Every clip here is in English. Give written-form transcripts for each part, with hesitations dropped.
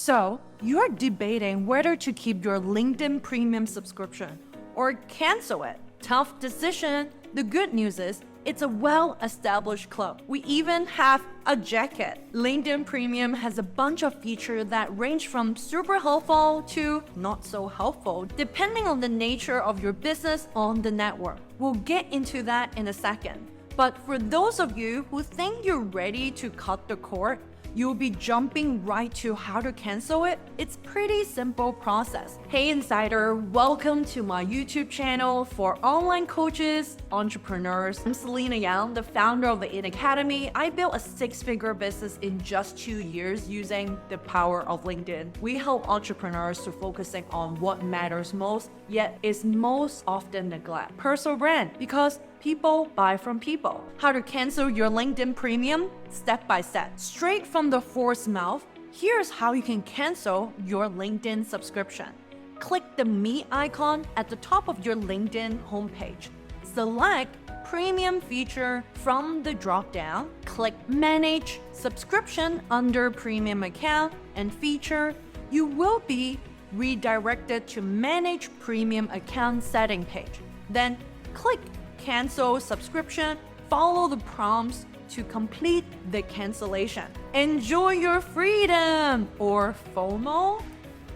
So, you're debating whether to keep your LinkedIn Premium subscription or cancel it. Tough decision. The good news is, it's a well-established club. We even have a jacket. LinkedIn Premium has a bunch of features that range from super helpful to not so helpful, depending on the nature of your business on the network. We'll get into that in a second. But for those of you who think you're ready to cut the cord, you'll be jumping right to how to cancel it. It's pretty simple process. Hey Insider, welcome to my YouTube channel for online coaches, entrepreneurs. I'm Salina Yang, the founder of the In Academy. I built a 6-figure business in just 2 years using the power of LinkedIn. We help entrepreneurs to focusing on what matters most, yet is most often neglected. Personal brand, because people buy from people. How to cancel your LinkedIn Premium? Step by step. Straight from the horse's mouth, here's how you can cancel your LinkedIn subscription. Click the Me icon at the top of your LinkedIn homepage. Select Premium feature from the drop-down. Click Manage Subscription under Premium Account and Feature. You will be redirected to Manage Premium Account Setting page. Then click Cancel subscription, follow the prompts to complete the cancellation. Enjoy your freedom or FOMO.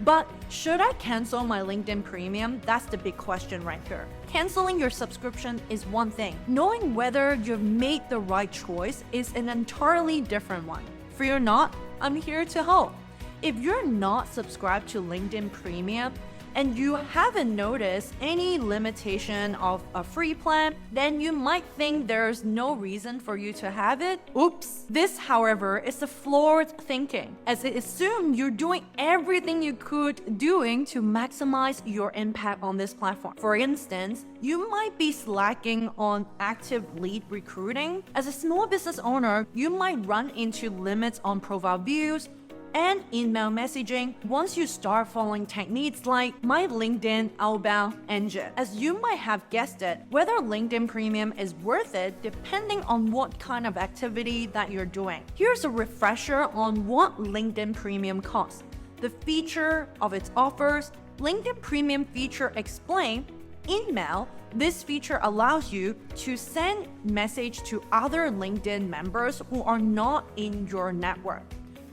But should I cancel my LinkedIn Premium? That's the big question right here. Canceling your subscription is one thing. Knowing whether you've made the right choice is an entirely different one. Fear not, I'm here to help. If you're not subscribed to LinkedIn Premium, and you haven't noticed any limitation of a free plan, then you might think there's no reason for you to have it. Oops. This, however, is a flawed thinking, as it assumes you're doing everything you could doing to maximize your impact on this platform. For instance, you might be slacking on active lead recruiting. As a small business owner, you might run into limits on profile views and email messaging once you start following techniques like my LinkedIn outbound engine. As you might have guessed it, whether LinkedIn Premium is worth it depending on what kind of activity that you're doing. Here's a refresher on what LinkedIn Premium costs, the feature of its offers. LinkedIn Premium feature explain email. This feature allows you to send message to other LinkedIn members who are not in your network.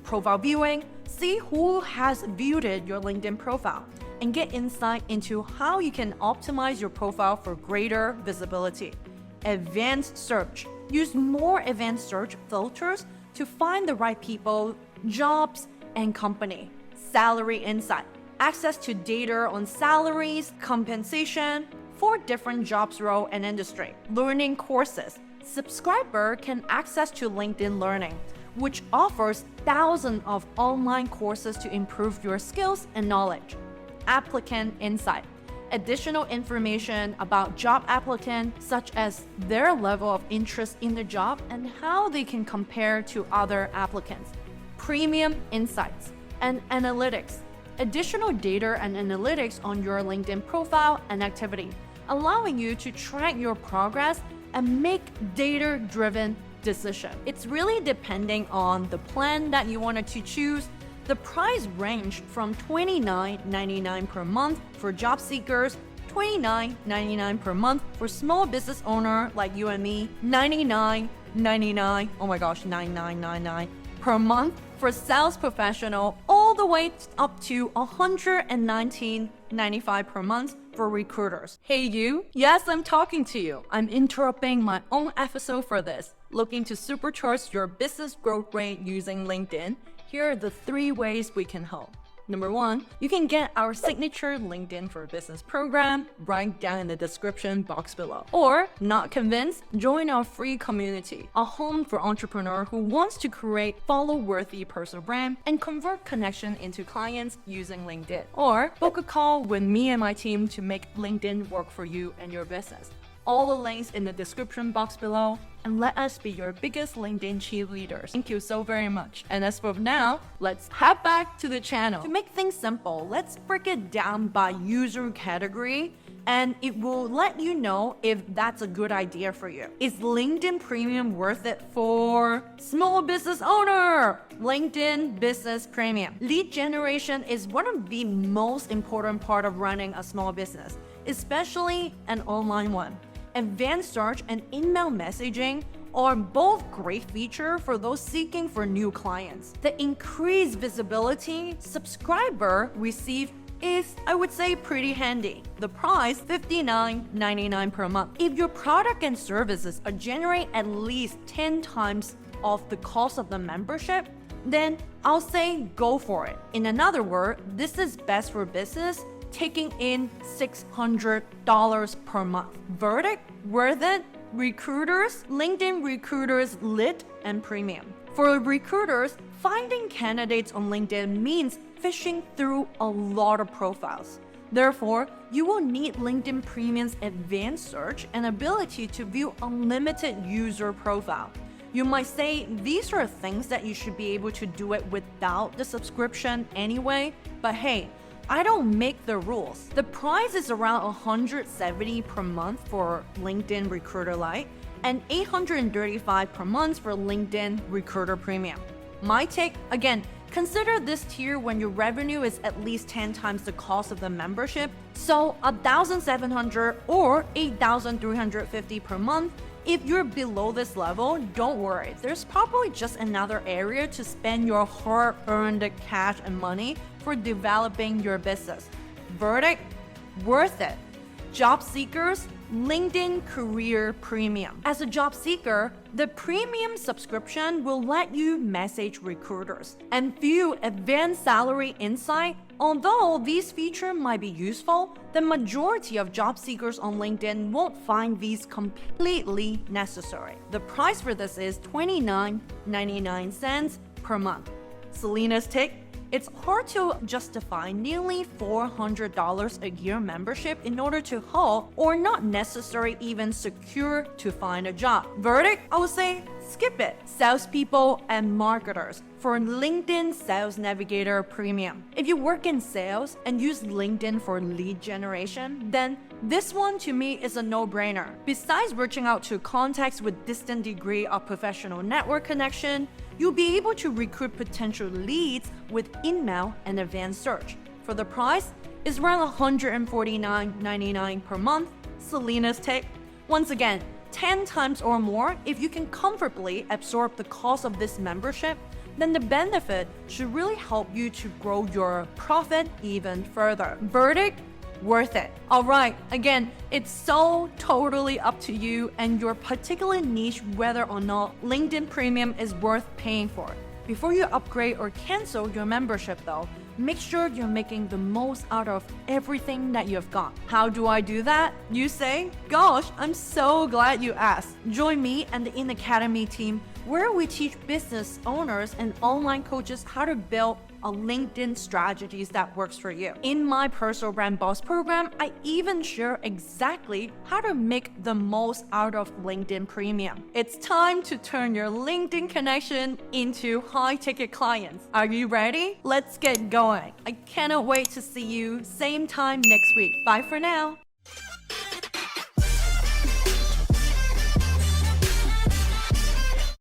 Profile viewing, see who has viewed your LinkedIn profile and get insight into how you can optimize your profile for greater visibility. Advanced search, use more advanced search filters to find the right people, jobs, and company. Salary insight, access to data on salaries, compensation for different jobs, role, and industry. Learning courses, subscriber can access to LinkedIn Learning, which offers thousands of online courses to improve your skills and knowledge. Applicant insight, additional information about job applicants, such as their level of interest in the job and how they can compare to other applicants. Premium insights and analytics, additional data and analytics on your LinkedIn profile and activity, allowing you to track your progress and make data-driven decision. It's really depending on the plan that you wanted to choose. The price range from $29.99 per month for job seekers, $29.99 per month for small business owner like you and me, $99.99, oh my gosh, $99.99 per month for sales professional, all the way up to $119.95 per month for recruiters. Hey you, yes, I'm talking to you. I'm interrupting my own episode for this. Looking to supercharge your business growth rate using LinkedIn? Here are the 3 ways we can help. Number 1, you can get our signature LinkedIn for Business program right down in the description box below. Or, not convinced? Join our free community, a home for entrepreneur who wants to create follow-worthy personal brand and convert connection into clients using LinkedIn. Or, book a call with me and my team to make LinkedIn work for you and your business. All the links in the description box below, and let us be your biggest LinkedIn cheerleaders. Thank you so very much. And as for now, let's head back to the channel. To make things simple, let's break it down by user category and it will let you know if that's a good idea for you. Is LinkedIn Premium worth it for small business owner? LinkedIn Business Premium. Lead generation is one of the most important part of running a small business, especially an online one. Advanced search and email messaging are both great features for those seeking for new clients. The increased visibility subscriber receive is, I would say, pretty handy. The price, $59.99 per month. If your product and services generate at least 10 times of the cost of the membership, then I'll say go for it. In another word, this is best for business, taking in $600 per month. Verdict, worth it? Recruiters, LinkedIn Recruiters Lit and Premium. For recruiters, finding candidates on LinkedIn means fishing through a lot of profiles. Therefore, you will need LinkedIn Premium's advanced search and ability to view unlimited user profile. You might say these are things that you should be able to do it without the subscription anyway, but hey, I don't make the rules. The price is around $170 per month for LinkedIn Recruiter Lite and $835 per month for LinkedIn Recruiter Premium. My take, again, consider this tier when your revenue is at least 10 times the cost of the membership, so $1,700 or $8,350 per month. If you're below this level, don't worry. There's probably just another area to spend your hard-earned cash and money for developing your business. Verdict, worth it. Job seekers, LinkedIn Career Premium. As a job seeker, the premium subscription will let you message recruiters and view advanced salary insight. Although these features might be useful, the majority of job seekers on LinkedIn won't find these completely necessary. The price for this is $29.99 per month. Salina's take: it's hard to justify nearly $400 a year membership in order to halt or not necessarily even secure to find a job. Verdict? I would say skip it. Salespeople and marketers for LinkedIn Sales Navigator Premium. If you work in sales and use LinkedIn for lead generation, then this one to me is a no-brainer. Besides reaching out to contacts with distant degree of professional network connection, you'll be able to recruit potential leads with email and advanced search. For the price, it's around $149.99 per month. Salina's take: once again, 10 times or more. If you can comfortably absorb the cost of this membership, then the benefit should really help you to grow your profit even further. Verdict? Worth it. Alright, again, it's so totally up to you and your particular niche whether or not LinkedIn Premium is worth paying for. Before you upgrade or cancel your membership though, make sure you're making the most out of everything that you've got. How do I do that? You say? Gosh, I'm so glad you asked. Join me and the In Academy team where we teach business owners and online coaches how to build a LinkedIn strategies that works for you. In my Personal Brand Boss program, I even share exactly how to make the most out of LinkedIn Premium. It's time to turn your LinkedIn connection into high-ticket clients. Are you ready? Let's get going. I cannot wait to see you same time next week. Bye for now.